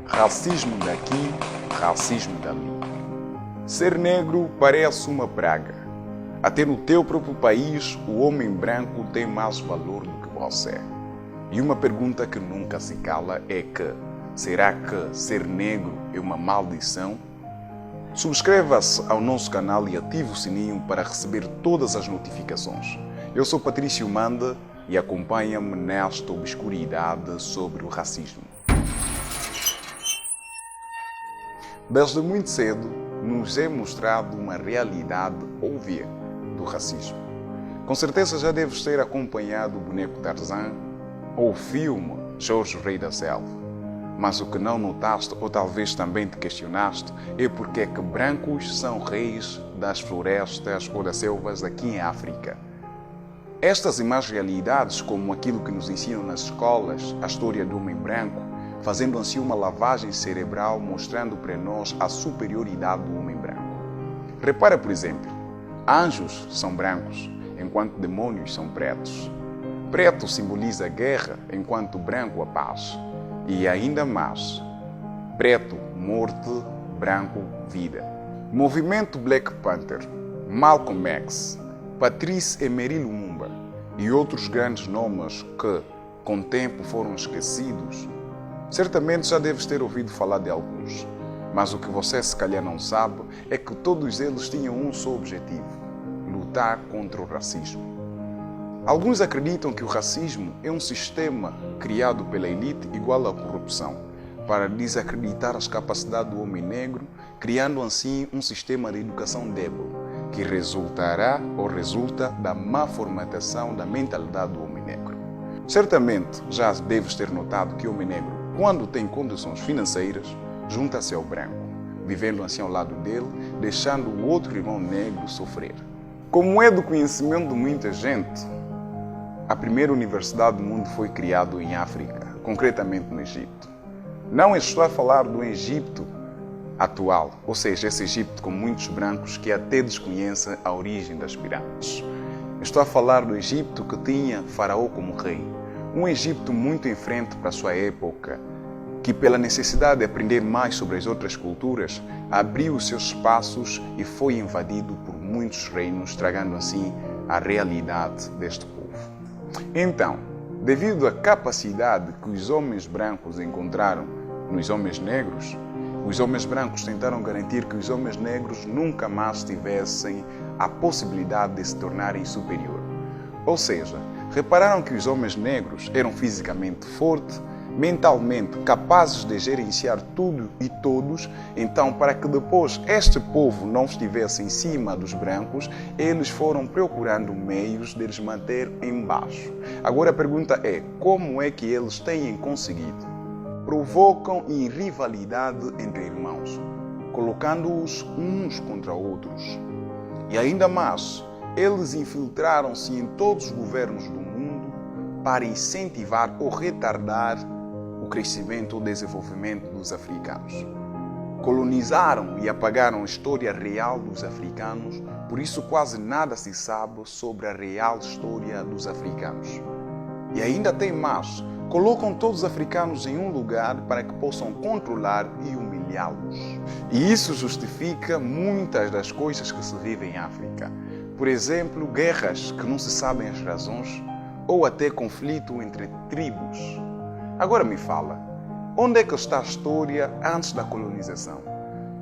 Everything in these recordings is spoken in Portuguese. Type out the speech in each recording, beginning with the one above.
Racismo daqui, racismo dali. Ser negro parece uma praga. Até no teu próprio país, o homem branco tem mais valor do que você. E uma pergunta que nunca se cala é que: será que ser negro é uma maldição? Subscreva-se ao nosso canal e ative o sininho para receber todas as notificações. Eu sou Patrício Manda e acompanha-me nesta obscuridade sobre o racismo. Desde muito cedo, nos é mostrado uma realidade óbvia do racismo. Com certeza já deves ter acompanhado o boneco Tarzan ou o filme Jorge, o Rei da Selva. Mas o que não notaste, ou talvez também te questionaste, é porque é que brancos são reis das florestas ou das selvas aqui em África. Estas e mais realidades, como aquilo que nos ensinam nas escolas, a história do homem branco, fazendo assim uma lavagem cerebral, mostrando para nós a superioridade do homem branco. Repara, por exemplo, anjos são brancos, enquanto demônios são pretos. Preto simboliza a guerra, enquanto branco a paz. E ainda mais, preto, morte, branco, vida. Movimento Black Panther, Malcolm X, Patrice Emery Lumumba e outros grandes nomes que, com o tempo, foram esquecidos. Certamente já deves ter ouvido falar de alguns, mas o que você se calhar não sabe é que todos eles tinham um só objetivo: lutar contra o racismo. Alguns acreditam que o racismo é um sistema criado pela elite igual à corrupção, para desacreditar as capacidades do homem negro, criando assim um sistema de educação débil, que resultará ou resulta da má formatação da mentalidade do homem negro. Certamente já deves ter notado que o homem negro, quando tem condições financeiras, junta-se ao branco, vivendo assim ao lado dele, deixando o outro irmão negro sofrer. Como é do conhecimento de muita gente, a primeira universidade do mundo foi criada em África, concretamente no Egito. Não estou a falar do Egito atual, ou seja, esse Egito com muitos brancos que até desconhecem a origem das pirâmides. Estou a falar do Egito que tinha Faraó como rei. Um Egito muito em frente para a sua época, que pela necessidade de aprender mais sobre as outras culturas, abriu os seus espaços e foi invadido por muitos reinos, estragando assim a realidade deste povo. Então, devido à capacidade que os homens brancos encontraram nos homens negros, os homens brancos tentaram garantir que os homens negros nunca mais tivessem a possibilidade de se tornarem superior. Ou seja, repararam que os homens negros eram fisicamente fortes, mentalmente capazes de gerenciar tudo e todos, então para que depois este povo não estivesse em cima dos brancos, eles foram procurando meios de eles manter embaixo. Agora a pergunta é, como é que eles têm conseguido? Provocam rivalidade entre irmãos, colocando-os uns contra outros. E ainda mais, eles infiltraram-se em todos os governos do mundo para incentivar ou retardar o crescimento ou desenvolvimento dos africanos. Colonizaram e apagaram a história real dos africanos, por isso quase nada se sabe sobre a real história dos africanos. E ainda tem mais, colocam todos os africanos em um lugar para que possam controlar e humilhá-los. E isso justifica muitas das coisas que se vivem em África. Por exemplo, guerras que não se sabem as razões, ou até conflito entre tribos. Agora me fala, onde é que está a história antes da colonização?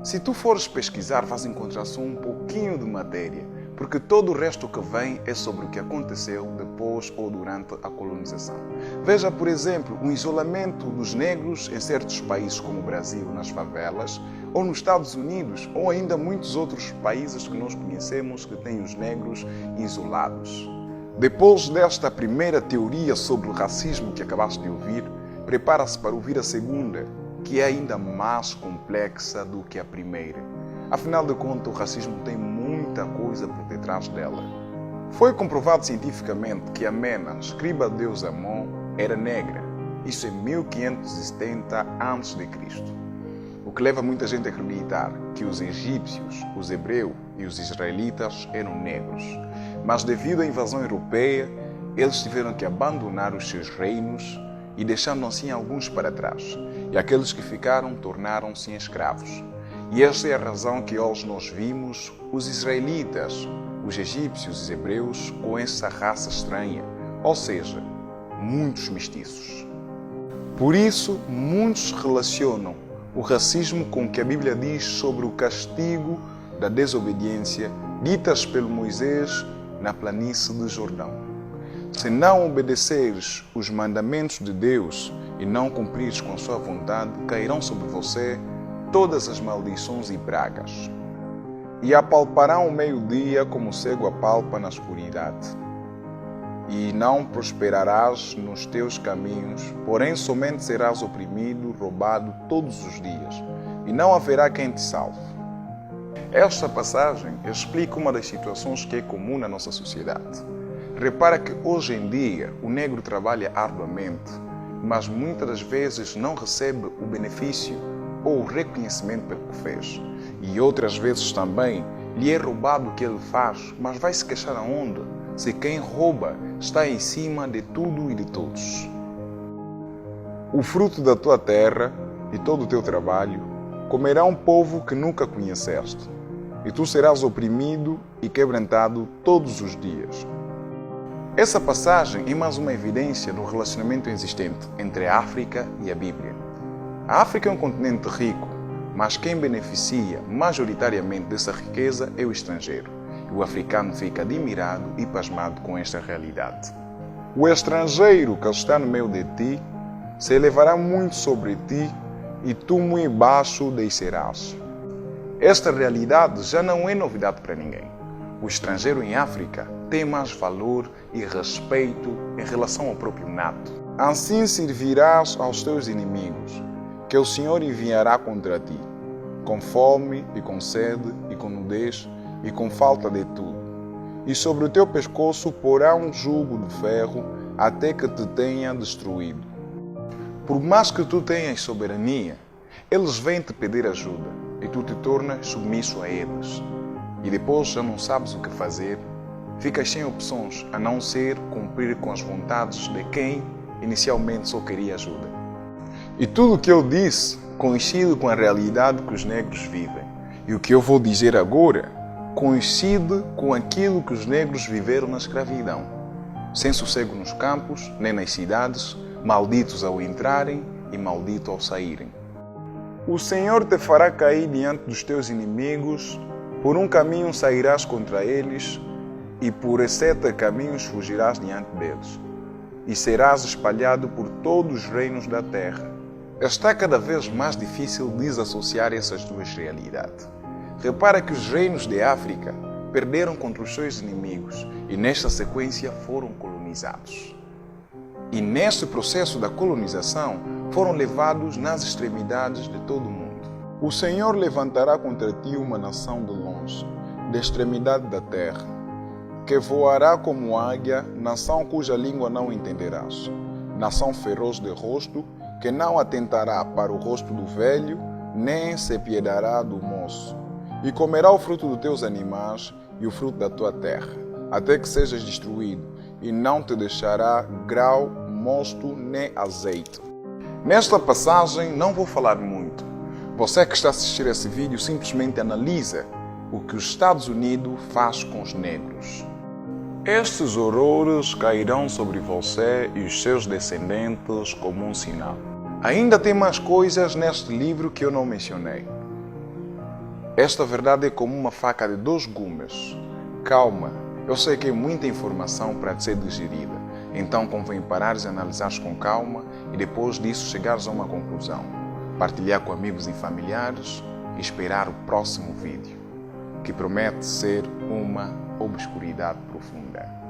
Se tu fores pesquisar, vais encontrar só um pouquinho de matéria, porque todo o resto que vem é sobre o que aconteceu depois ou durante a colonização. Veja, por exemplo, o isolamento dos negros em certos países como o Brasil, nas favelas, ou nos Estados Unidos, ou ainda muitos outros países que nós conhecemos que têm os negros isolados. Depois desta primeira teoria sobre o racismo que acabaste de ouvir, prepara-se para ouvir a segunda, que é ainda mais complexa do que a primeira. Afinal de contas, o racismo tem muita coisa por detrás dela. Foi comprovado cientificamente que Amena, escriba de deus Amon, era negra. Isso em 1570 a.C. O que leva muita gente a acreditar que os egípcios, os hebreus e os israelitas eram negros. Mas devido à invasão europeia, eles tiveram que abandonar os seus reinos e deixando assim alguns para trás, e aqueles que ficaram tornaram-se escravos. E esta é a razão que hoje nós vimos os israelitas, os egípcios e os hebreus com essa raça estranha, ou seja, muitos mestiços. Por isso, muitos relacionam o racismo com o que a Bíblia diz sobre o castigo da desobediência ditas pelo Moisés na planície de Jordão. Se não obedeceres os mandamentos de Deus e não cumprires com sua vontade, cairão sobre você todas as maldições e pragas. E apalparão o meio-dia como o cego apalpa na escuridade. E não prosperarás nos teus caminhos, porém somente serás oprimido, roubado todos os dias, e não haverá quem te salve. Esta passagem explica uma das situações que é comum na nossa sociedade. Repara que hoje em dia o negro trabalha arduamente, mas muitas das vezes não recebe o benefício ou o reconhecimento pelo que fez. E outras vezes também lhe é roubado o que ele faz, mas vai se queixar aonde? Se quem rouba está em cima de tudo e de todos. O fruto da tua terra e todo o teu trabalho comerá um povo que nunca conheceste, e tu serás oprimido e quebrantado todos os dias. Essa passagem é mais uma evidência do relacionamento existente entre a África e a Bíblia. A África é um continente rico, mas quem beneficia majoritariamente dessa riqueza é o estrangeiro. E o africano fica admirado e pasmado com esta realidade. O estrangeiro que está no meio de ti se elevará muito sobre ti e tu muito baixo descerás. Esta realidade já não é novidade para ninguém. O estrangeiro em África tem mais valor e respeito em relação ao próprio nato. Assim servirás aos teus inimigos, que o Senhor enviará contra ti, com fome e com sede e com nudez e com falta de tudo. E sobre o teu pescoço porá um jugo de ferro até que te tenha destruído. Por mais que tu tenhas soberania, eles vêm te pedir ajuda e tu te tornas submisso a eles. E depois já não sabes o que fazer, ficas sem opções a não ser cumprir com as vontades de quem inicialmente só queria ajuda. E tudo o que eu disse coincide com a realidade que os negros vivem. E o que eu vou dizer agora coincide com aquilo que os negros viveram na escravidão. Sem sossego nos campos, nem nas cidades, malditos ao entrarem e malditos ao saírem. O Senhor te fará cair diante dos teus inimigos, por um caminho sairás contra eles, e por 7 caminhos fugirás diante deles, e serás espalhado por todos os reinos da terra. Está cada vez mais difícil desassociar essas duas realidades. Repara que os reinos de África perderam contra os seus inimigos e nesta sequência foram colonizados. E neste processo da colonização foram levados nas extremidades de todo o mundo. O Senhor levantará contra ti uma nação de longe, da extremidade da terra, que voará como águia, nação cuja língua não entenderás, nação feroz de rosto, que não atentará para o rosto do velho, nem se piedará do moço. E comerá o fruto dos teus animais e o fruto da tua terra, até que sejas destruído, e não te deixará grão, mosto, nem azeite. Nesta passagem não vou falar muito. Você que está a assistir esse vídeo simplesmente analisa o que os Estados Unidos faz com os negros. Estes horrores cairão sobre você e os seus descendentes como um sinal. Ainda tem mais coisas neste livro que eu não mencionei. Esta verdade é como uma faca de 2 gumes. Calma, eu sei que é muita informação para ser digerida, então convém parares e analisares com calma e depois disso chegares a uma conclusão. Partilhar com amigos e familiares e esperar o próximo vídeo, que promete ser uma obscuridade profunda.